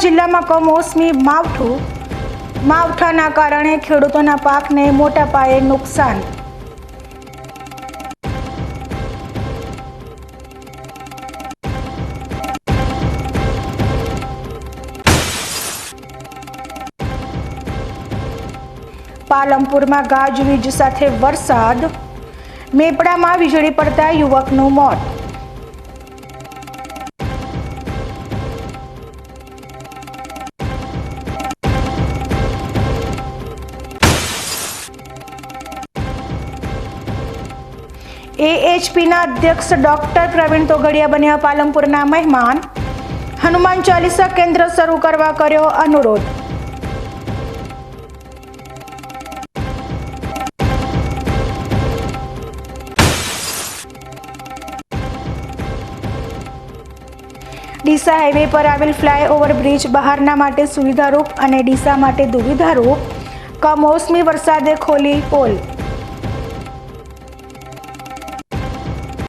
જિલ્લામાં કમોસમી માવઠાના કારણે ખેડૂતોના પાકને મોટા પાયે નુકસાન। પાલનપુરમાં ગાજવીજ સાથે વરસાદ, મેપડામાં વીજળી પડતા યુવકનું મોત। AHPના અધ્યક્ષ ડોક્ટર પ્રવીણ તોગડિયા બન્યા પાલનપુરના મહેમાન। હનુમાન ચાલીસા કેન્દ્ર શરૂ કરવા કર્યો અનુરોધ। ડીસા હાઈવે પર આવેલ ફ્લાયઓવર બ્રિજ બહારના માટે સુવિધારૂપ અને ડીસા માટે દુવિધારૂપ। કમોસમી વરસાદે ખોલી પોલ।